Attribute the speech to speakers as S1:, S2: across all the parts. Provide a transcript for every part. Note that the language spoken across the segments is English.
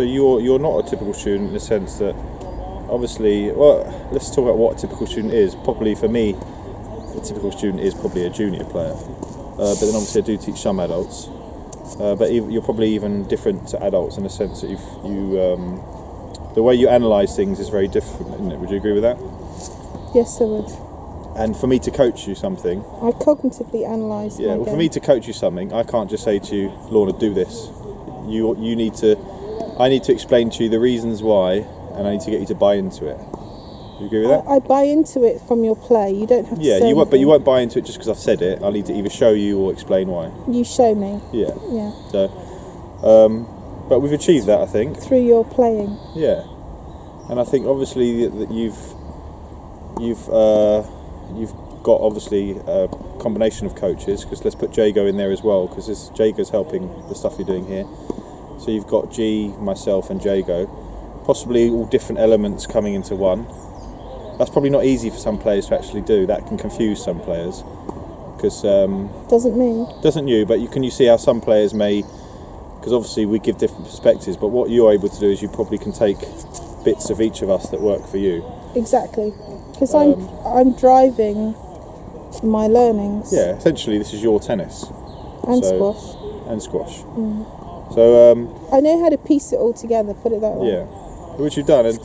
S1: So you're not a typical student in the sense that, obviously, well, let's talk about what a typical student is. Probably for me, a typical student is probably a junior player. But then obviously I do teach some adults. But you're probably even different to adults in the sense that the way you analyse things is very different, isn't it? Would you agree with that?
S2: Yes, I would.
S1: And for me to coach you something,
S2: I cognitively analyse.
S1: yeah. Well, for me to coach you something, I can't just say to you, Lorna, do this. You need to. I need to explain to you the reasons why, and I need to get you to buy into it. You agree with that?
S2: I buy into it from your play. You don't have to say
S1: you won't, but you
S2: anything.
S1: won't buy into it just because I've said it. I need to either show you or explain why.
S2: You show me.
S1: Yeah.
S2: Yeah.
S1: So, but we've achieved that, I think.
S2: Through your playing.
S1: Yeah. And I think obviously that you've got obviously a combination of coaches, because let's put Jago in there as well, because Jago's helping the stuff you're doing here. So you've got G, myself and Jago, possibly all different elements coming into one. That's probably not easy for some players to actually do. That can confuse some players, because
S2: Doesn't me.
S1: doesn't you? But you see how some players may, because obviously we give different perspectives. But what you're able to do is you probably can take bits of each of us that work for you.
S2: Exactly. Because I'm driving my learnings.
S1: Yeah, essentially this is your tennis
S2: And
S1: So-
S2: squash.
S1: and squash. So
S2: I know how to piece it all together. Put it that way.
S1: yeah, which you've done. And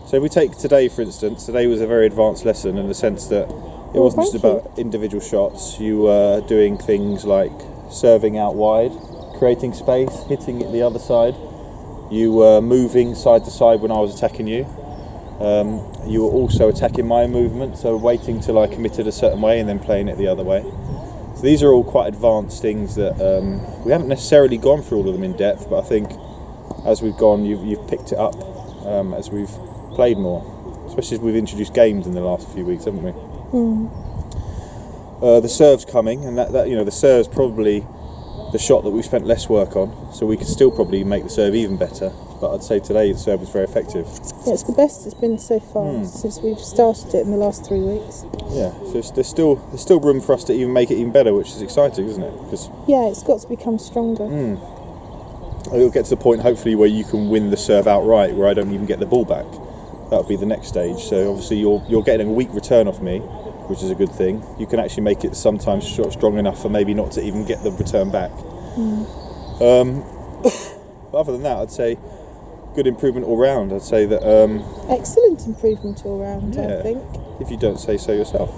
S1: so if we take today, for instance, today was a very advanced lesson in the sense that it wasn't just
S2: thank you.
S1: about individual shots. You were doing things like serving out wide, creating space, hitting it the other side. You were moving side to side when I was attacking you. You were also attacking my movement, so waiting till I committed a certain way and then playing it the other way. So these are all quite advanced things that we haven't necessarily gone through all of them in depth, but I think as we've gone, you've picked it up as we've played more, especially as we've introduced games in the last few weeks, haven't we? The serve's coming, and that the serve's probably the shot that we've spent less work on, so we could still probably make the serve even better. But I'd say today the serve was very effective.
S2: Yeah, it's the best it's been so far since we've started it in the last 3 weeks.
S1: Yeah, so there's still room for us to even make it even better, which is exciting, isn't it? Because
S2: Yeah, it's got to become stronger.
S1: it'll get to the point, hopefully, where you can win the serve outright, where I don't even get the ball back. That'll be the next stage. So obviously you're getting a weak return off me, which is a good thing. You can actually make it sometimes strong enough for maybe not to even get the return back. But other than that, I'd say good improvement all round. I'd say that
S2: Excellent improvement all round,
S1: Yeah.
S2: I think.
S1: if you don't say so yourself.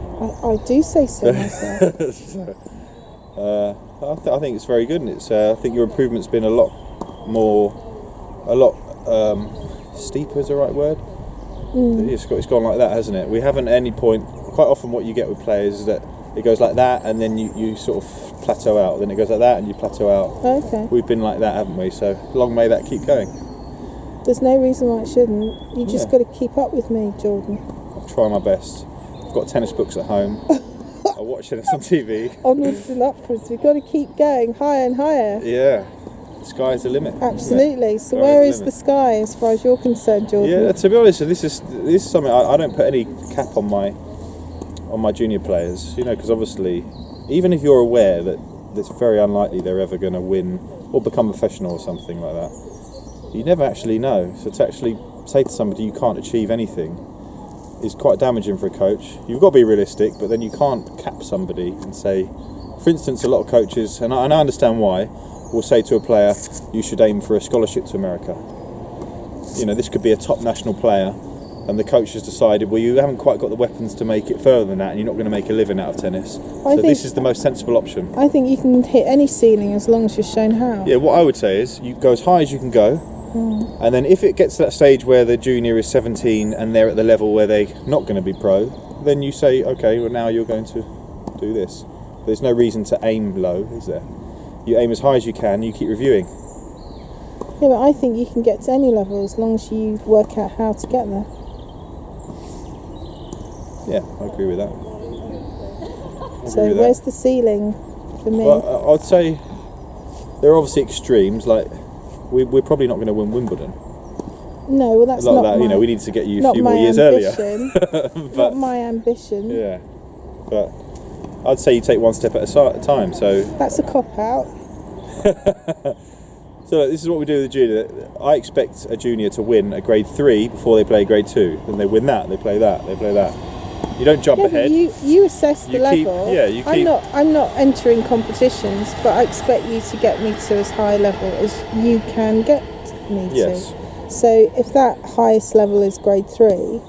S2: I do say so myself.
S1: I think it's very good, and I think your improvement's been a lot steeper is the right word. It's gone like that, hasn't it? We haven't at any point. Quite often, what you get with players is that it goes like that, and then you sort of plateau out. Then it goes like that, and you plateau out.
S2: Okay.
S1: We've been like that, haven't we? So long may that keep going.
S2: There's no reason why it shouldn't. You just
S1: Yeah.
S2: got to keep up with me, Jordan.
S1: I'll try my best. I've got tennis books at home. I watch tennis on TV.
S2: Onwards and upwards. We've got to keep going higher and higher.
S1: Yeah, the sky's the limit. isn't it?
S2: Absolutely. So
S1: Sky's
S2: where
S1: the
S2: is the
S1: limit.
S2: sky as far as you're concerned, Jordan?
S1: Yeah, to be honest, this is something I don't put any cap on my junior players, because obviously, even if you're aware that it's very unlikely they're ever going to win or become professional or something like that, you never actually know. So to actually say to somebody you can't achieve anything is quite damaging for a coach. You've got to be realistic, but then you can't cap somebody and say, for instance, a lot of coaches, and I understand why, will say to a player, you should aim for a scholarship to America. This could be a top national player, and the coach has decided, well, you haven't quite got the weapons to make it further than that, and you're not going to make a living out of tennis. So this is the most sensible option.
S2: I think you can hit any ceiling as long as you're shown how.
S1: Yeah, what I would say is you go as high as you can go, and then if it gets to that stage where the junior is 17 and they're at the level where they're not going to be pro, then you say, okay, well now you're going to do this. There's no reason to aim low, is there? You aim as high as you can, you keep reviewing.
S2: Yeah, but I think you can get to any level as long as you work out how to get there.
S1: Yeah, I agree with that.
S2: So where's the ceiling for me?
S1: Well, I'd say there are obviously extremes, like we're probably not going to win Wimbledon.
S2: No, well that's
S1: Like
S2: not
S1: that,
S2: my,
S1: we needed to get you a
S2: not
S1: few
S2: my
S1: more years earlier.
S2: ambition.
S1: But
S2: Not my ambition.
S1: yeah, but I'd say you take one step at a time. So
S2: That's a cop out.
S1: So this is what we do with the junior. I expect a junior to win a grade 3 before they play grade 2. Then they win that, they play that, they play that. You don't jump
S2: Yeah,
S1: ahead.
S2: but you assess the
S1: You keep-
S2: level.
S1: yeah, you keep-
S2: I'm not entering competitions, but I expect you to get me to as high a level as you can get me
S1: Yes.
S2: to. So if that highest level is grade 3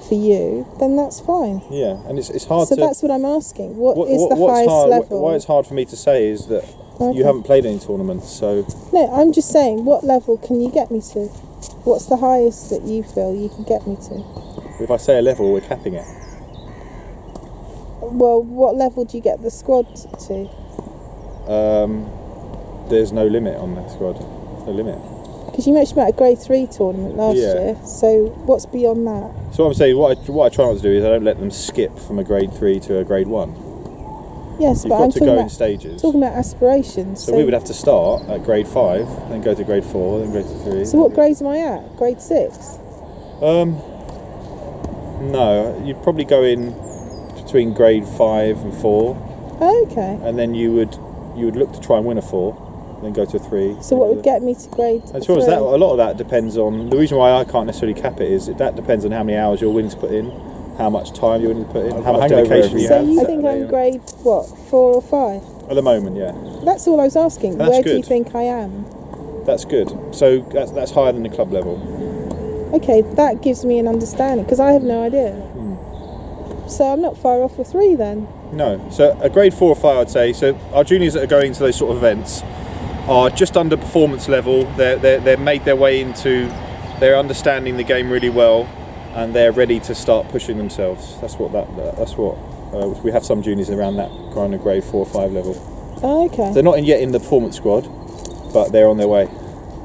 S2: for you, then that's fine.
S1: Yeah, and it's hard
S2: So
S1: to.
S2: that's what I'm asking. What is the
S1: what's
S2: highest
S1: hard,
S2: level?
S1: Why it's hard for me to say is that
S2: Okay.
S1: you haven't played any tournaments, so
S2: No, I'm just saying, what level can you get me to? What's the highest that you feel you can get me to?
S1: if I say a level, we're capping it.
S2: Well, what level do you get the squad to?
S1: There's no limit on the squad. No limit.
S2: Because you mentioned about a grade 3 tournament last
S1: Yeah.
S2: year, so what's beyond that?
S1: So what I'm saying, what I try not to do is I don't let them skip from a grade 3 to a grade 1.
S2: Yes,
S1: You've
S2: but I'm
S1: got to go in
S2: talking
S1: stages.
S2: about aspirations.
S1: So we would have to start at grade 5, then go to grade 4, then grade 3.
S2: So what grades am I at? Grade 6?
S1: No, you'd probably go in between grade 5 and 4,
S2: Oh, okay.
S1: and then you would look to try and win a 4, then go to a 3.
S2: So what would get me to grade
S1: And
S2: 3?
S1: to be honest, a lot of that depends on the reason why I can't necessarily cap it is that depends on how many hours you're willing to put in, how much time you're willing to put in, how much dedication you
S2: So
S1: have.
S2: you think I'm grade, what, 4 or 5?
S1: At the moment, yeah,
S2: That's all I was asking.
S1: That's
S2: Where do you
S1: good.
S2: think I am?
S1: that's good. So that's higher than the club level.
S2: Okay, that gives me an understanding, because I have no idea. So I'm not far off a 3 then.
S1: No, so a grade 4 or 5, I'd say. So our juniors that are going to those sort of events are just under performance level. They're made their way into, they're understanding the game really well, and they're ready to start pushing themselves. That's what we have some juniors around that kind of grade 4 or 5 level.
S2: Oh, okay.
S1: They're not yet in the performance squad, but they're on their way.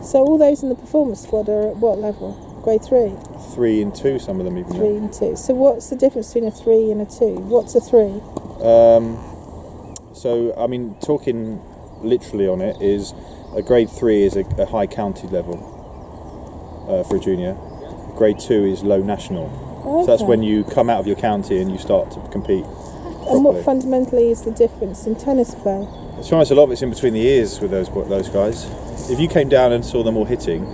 S2: So all those in the performance squad are at what level? Grade 3?
S1: 3 and 2, some of them even.
S2: 3 and 2. So what's the difference between a 3 and a 2? What's a 3?
S1: So I mean, talking literally on it is a grade 3 is a high county level for a junior. Grade 2 is low national.
S2: Okay.
S1: So that's when you come out of your county and you start to compete.
S2: And what
S1: properly.
S2: fundamentally is the difference in tennis play?
S1: To be honest, a lot of it's in between the ears with those guys. If you came down and saw them all hitting,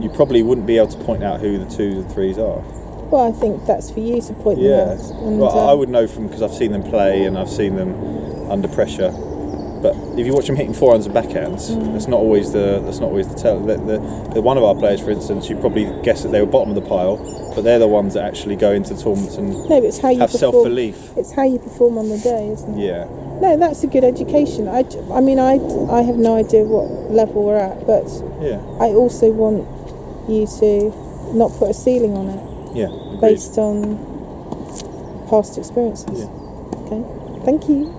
S1: you probably wouldn't be able to point out who the 2s and 3s are.
S2: Well, I think that's for you to point
S1: Yeah,
S2: them out. And,
S1: well, I would know from because I've seen them play and I've seen them under pressure. But if you watch them hitting forehands and backhands, that's not always the tell. The one of our players, for instance, you probably guess that they were bottom of the pile, but they're the ones that actually go into tournaments and
S2: no, but it's how you
S1: have
S2: perform.
S1: self-belief.
S2: It's how you perform on the day, isn't it?
S1: Yeah,
S2: No, that's a good education. I mean, I have no idea what level we're at, but
S1: yeah,
S2: I also want you to not put a ceiling on it
S1: yeah. Agreed.
S2: based on past experiences.
S1: Yeah.
S2: Okay, thank you.